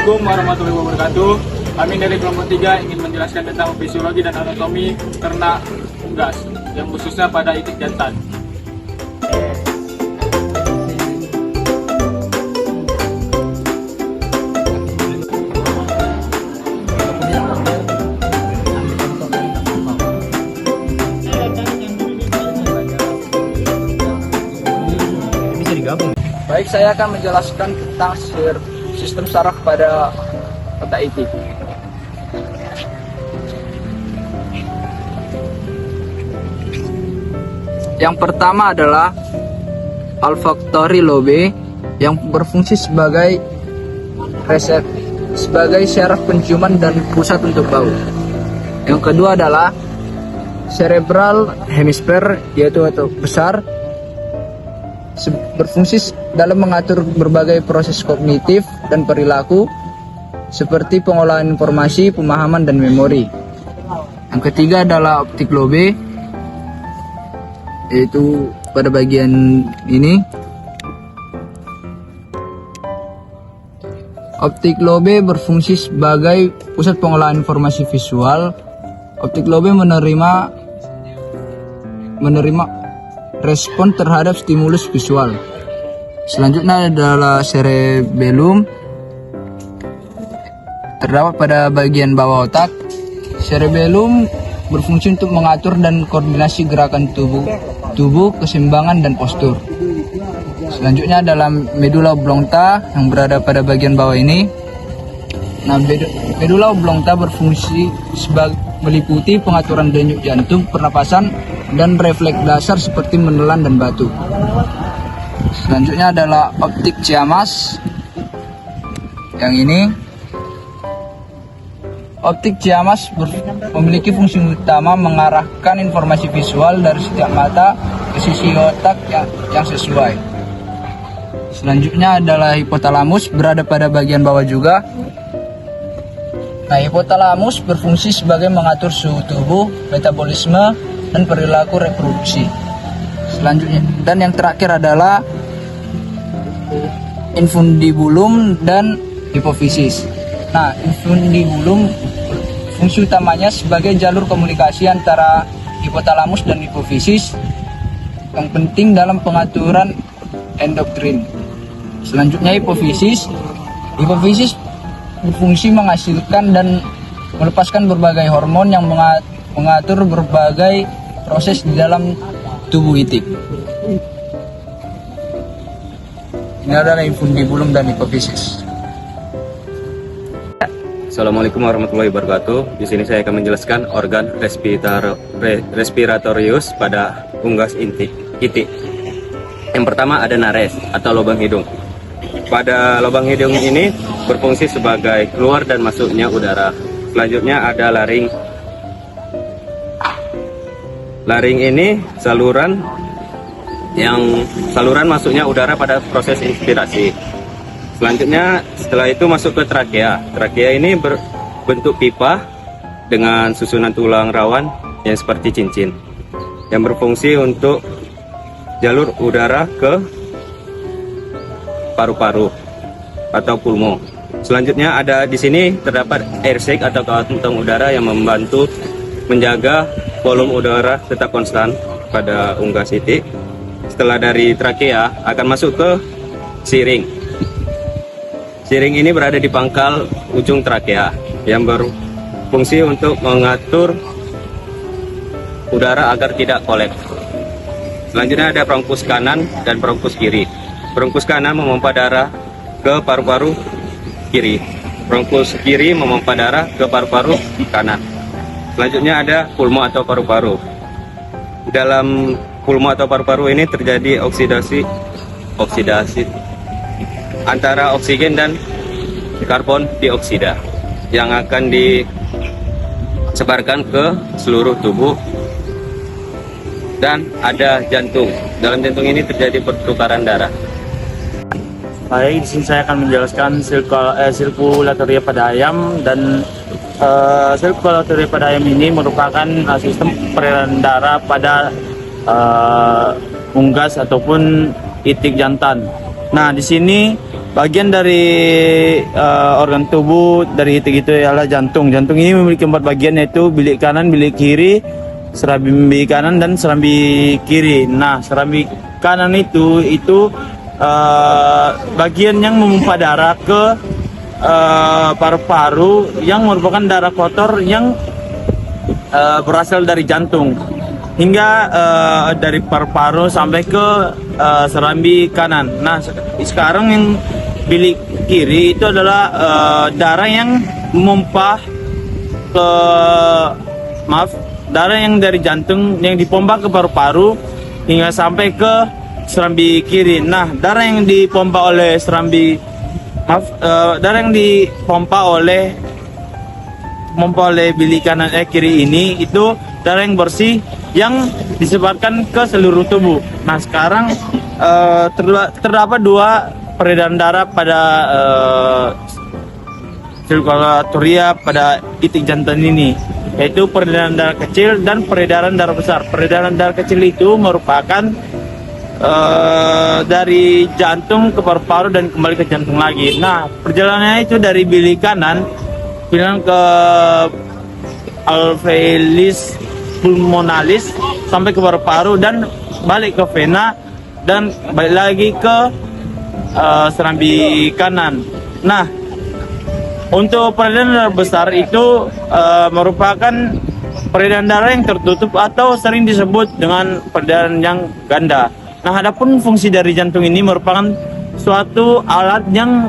Assalamualaikum warahmatullahi wabarakatuh. Kami dari kelompok 3 ingin menjelaskan tentang fisiologi dan anatomi ternak unggas, yang khususnya pada itik jantan. Baik, saya akan menjelaskan tentang sistem saraf pada otak itik. Yang pertama adalah olfactory lobe yang berfungsi sebagai syaraf penciuman dan pusat untuk bau. Yang kedua adalah cerebral hemisphere, yaitu otak besar, berfungsi dalam mengatur berbagai proses kognitif dan perilaku seperti pengolahan informasi, pemahaman, dan memori. Yang ketiga adalah optic lobe, yaitu pada bagian ini. Optic lobe berfungsi sebagai pusat pengolahan informasi visual. Optic lobe menerima respon terhadap stimulus visual. Selanjutnya adalah cerebellum, terdapat pada bagian bawah otak. Cerebellum berfungsi untuk mengatur dan koordinasi gerakan tubuh, keseimbangan, dan postur. Selanjutnya adalah medulla oblongata yang berada pada bagian bawah ini. Nah, medulla oblongata berfungsi meliputi pengaturan denyut jantung, pernapasan, dan refleks dasar seperti menelan dan batu. Selanjutnya adalah optic chiasmus yang ini. Optic chiasmus memiliki fungsi utama mengarahkan informasi visual dari setiap mata ke sisi otak yang sesuai. Selanjutnya adalah hipotalamus, berada pada bagian bawah juga. Nah, hipotalamus berfungsi sebagai mengatur suhu tubuh, metabolisme, dan perilaku reproduksi. Selanjutnya, dan yang terakhir adalah infundibulum dan hipofisis. Nah, infundibulum fungsi utamanya sebagai jalur komunikasi antara hipotalamus dan hipofisis yang penting dalam pengaturan endokrin. Selanjutnya hipofisis berfungsi menghasilkan dan melepaskan berbagai hormon yang mengatur berbagai proses di dalam tubuh itik. Ini adalah infundibulum dan hipofisis. Assalamualaikum warahmatullahi wabarakatuh. Di sini saya akan menjelaskan organ respiratorius pada unggas itik. Yang pertama ada nares atau lubang hidung. Pada lubang hidung ini berfungsi sebagai keluar dan masuknya udara. Selanjutnya ada laring. Laring ini saluran masuknya udara pada proses inspirasi. Selanjutnya setelah itu masuk ke trakea. Trakea ini berbentuk pipa dengan susunan tulang rawan yang seperti cincin, yang berfungsi untuk jalur udara ke paru-paru atau pulmo. Selanjutnya ada di sini terdapat air sac atau kantong udara yang membantu menjaga volume udara tetap konstan pada unggas itik. Setelah dari trakea akan masuk ke siring. Siring ini berada di pangkal ujung trakea yang berfungsi untuk mengatur udara agar tidak kolek. Selanjutnya ada bronkus kanan dan bronkus kiri. Bronkus kanan memompa darah ke paru-paru kiri. Bronkus kiri memompa darah ke paru-paru kanan. Selanjutnya ada pulmo atau paru-paru. Dalam pulmo atau paru-paru ini terjadi oksidasi antara oksigen dan karbon dioksida yang akan disebarkan ke seluruh tubuh. Dan ada jantung. Dalam jantung ini terjadi pertukaran darah. Baik, di sini saya akan menjelaskan sirkulatoria pada ayam, dan sirkulatoria pada ayam ini merupakan sistem peredaran darah pada unggas ataupun itik jantan. Nah, di sini bagian dari organ tubuh dari itik itu adalah jantung. Jantung ini memiliki 4 bagian, yaitu bilik kanan, bilik kiri, serambi kanan dan serambi kiri. Nah, serambi kanan itu bagian yang memompa darah ke paru-paru yang merupakan darah kotor yang berasal dari jantung hingga dari paru-paru sampai ke serambi kanan. Nah, sekarang yang bilik kiri itu adalah darah yang memompa ke darah yang dari jantung yang dipompa ke paru-paru hingga sampai ke serambi kiri. Nah, darah yang dipompa oleh darah yang dipompa oleh bilik kanan kiri ini itu darah yang bersih yang disebarkan ke seluruh tubuh. Nah, sekarang terdapat 2 peredaran darah pada sirkulatoria pada itik jantung ini, yaitu peredaran darah kecil dan peredaran darah besar. Peredaran darah kecil itu merupakan dari jantung ke paru-paru dan kembali ke jantung lagi. Nah, perjalanannya itu dari bilik kanan ke alveolis pulmonalis sampai ke paru-paru dan balik ke vena dan balik lagi ke serambi kanan. Nah, untuk peredaran darah besar itu merupakan peredaran darah yang tertutup atau sering disebut dengan peredaran yang ganda. Nah, adapun fungsi dari jantung ini merupakan suatu alat yang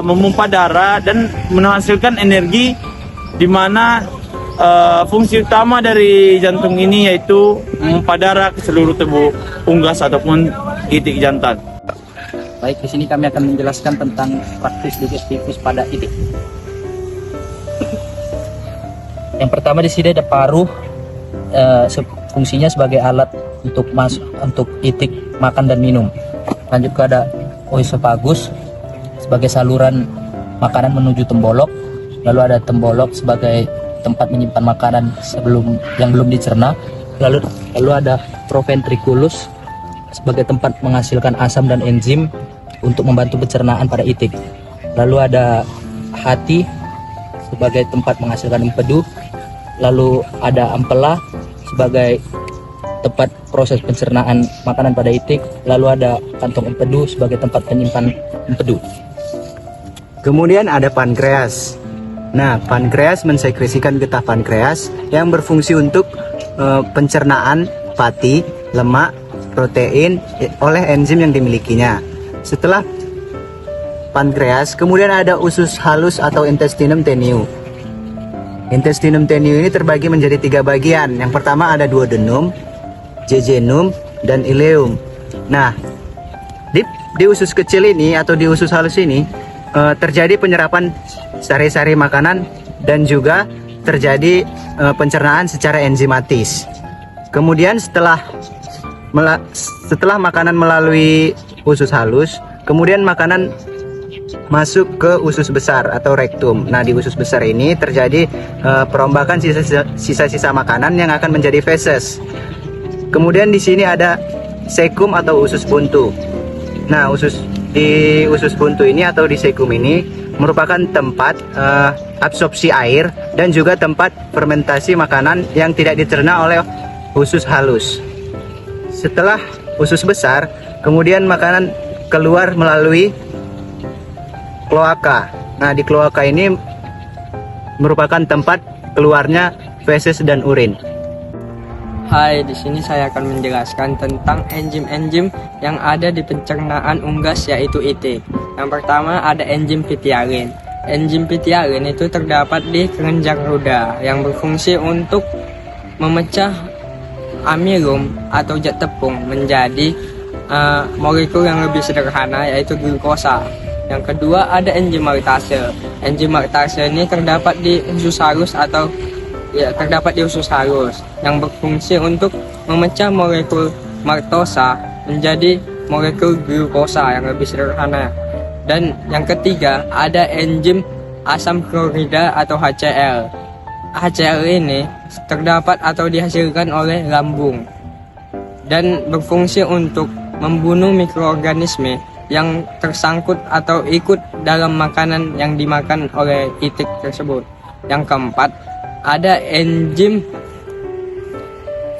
memompa darah dan menghasilkan energi, di mana fungsi utama dari jantung ini yaitu memompa darah ke seluruh tubuh unggas ataupun itik jantan. Baik, di sini kami akan menjelaskan tentang praktis digestifus pada itik. Yang pertama di sini ada paru, fungsinya sebagai alat untuk itik makan dan minum. Lanjut ke ada oesophagus sebagai saluran makanan menuju tembolok. Lalu ada tembolok sebagai tempat menyimpan makanan yang belum dicerna. Lalu ada proventriculus sebagai tempat menghasilkan asam dan enzim untuk membantu pencernaan pada itik. Lalu ada hati sebagai tempat menghasilkan empedu. Lalu ada ampela sebagai tempat proses pencernaan makanan pada itik. Lalu ada kantong empedu sebagai tempat penyimpan empedu. Kemudian ada pankreas. Nah, pankreas mensekresikan getah pankreas yang berfungsi untuk pencernaan fatty, lemak, protein oleh enzim yang dimilikinya. Setelah pankreas, kemudian ada usus halus atau intestinum tenue. Intestinum tenue ini terbagi menjadi 3 bagian. Yang pertama ada duodenum, jejunum, dan ileum. Nah, di usus kecil ini atau di usus halus ini terjadi penyerapan sari-sari makanan dan juga terjadi pencernaan secara enzimatis. Kemudian setelah makanan melalui usus halus, kemudian makanan masuk ke usus besar atau rektum. Nah, di usus besar ini terjadi perombakan sisa-sisa makanan yang akan menjadi feses. Kemudian di sini ada sekum atau usus buntu. Nah, di usus buntu ini atau di sekum ini merupakan tempat absorpsi air dan juga tempat fermentasi makanan yang tidak dicerna oleh usus halus. Setelah usus besar, kemudian makanan keluar melalui kloaka. Nah, di kloaka ini merupakan tempat keluarnya feses dan urin. Hai, di sini saya akan menjelaskan tentang enzim-enzim yang ada di pencernaan unggas yaitu itik. Yang pertama ada enzim pitialin. Enzim pitialin itu terdapat di kelenjar ludah yang berfungsi untuk memecah amilum atau zat tepung menjadi molekul yang lebih sederhana yaitu glukosa. Yang kedua ada enzim maltase. Enzim maltase ini terdapat di usus halus yang berfungsi untuk memecah molekul maltosa menjadi molekul glukosa yang lebih sederhana. Dan yang ketiga ada enzim asam klorida atau HCl. HCl ini terdapat atau dihasilkan oleh lambung dan berfungsi untuk membunuh mikroorganisme yang tersangkut atau ikut dalam makanan yang dimakan oleh itik tersebut. Yang keempat, ada enzim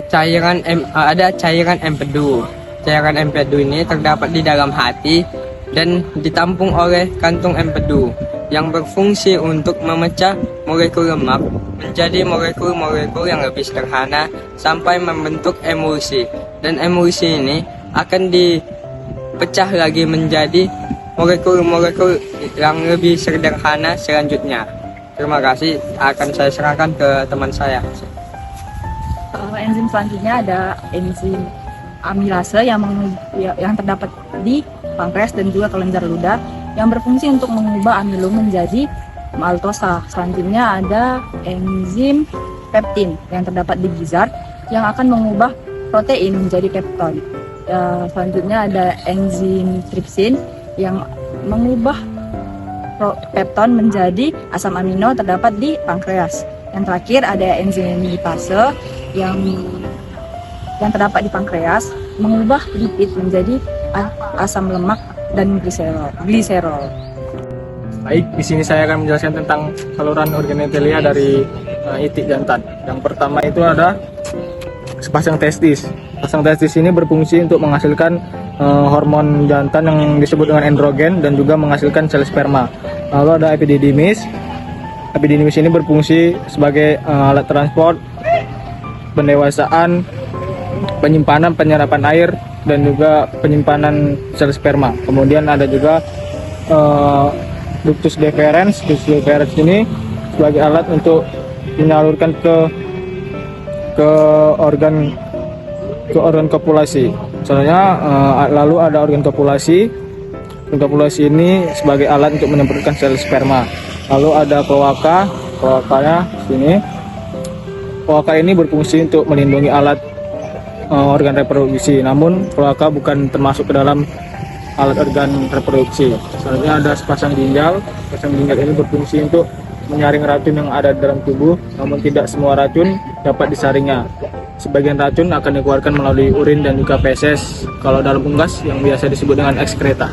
ada cairan empedu. Cairan empedu ini terdapat di dalam hati dan ditampung oleh kantung empedu yang berfungsi untuk memecah molekul lemak menjadi molekul-molekul yang lebih sederhana sampai membentuk emulsi. Dan emulsi ini akan dipecah lagi menjadi molekul-molekul yang lebih sederhana selanjutnya. Terima kasih, akan saya serahkan ke teman saya. Enzim selanjutnya ada enzim amilase yang terdapat di pankreas dan juga kelenjar ludah yang berfungsi untuk mengubah amilum menjadi maltosa. Selanjutnya ada enzim peptin yang terdapat di gizzard yang akan mengubah protein menjadi pepton. Selanjutnya ada enzim tripsin yang mengubah pepton menjadi asam amino terdapat di pankreas. Yang terakhir ada enzim lipase yang terdapat di pankreas mengubah lipid menjadi asam lemak dan gliserol. Baik, di sini saya akan menjelaskan tentang saluran organellia dari itik jantan. Yang pertama itu ada sepasang testis. Sepasang testis ini berfungsi untuk menghasilkan hormon jantan yang disebut dengan androgen dan juga menghasilkan sel sperma. Lalu ada epididymis. Epididymis ini berfungsi sebagai alat transport, pendewasaan, penyimpanan, penyerapan air, dan juga penyimpanan sel sperma. Kemudian ada juga ductus deferens. Ductus deferens ini sebagai alat untuk menyalurkan ke organ kopulasi. Misalnya lalu ada organ kopulasi. Organ kopulasi ini sebagai alat untuk menyemprotkan sel sperma. Lalu ada kloaka. Kloakanya sini. Kloaka ini berfungsi untuk melindungi alat organ reproduksi. Namun kloaka bukan termasuk ke dalam alat organ reproduksi. Selanjutnya ada sepasang ginjal. Sepasang ginjal ini berfungsi untuk menyaring racun yang ada di dalam tubuh, namun tidak semua racun dapat disaringnya. Sebagian racun akan dikeluarkan melalui urin dan juga feses kalau dalam unggas yang biasa disebut dengan ekskreta.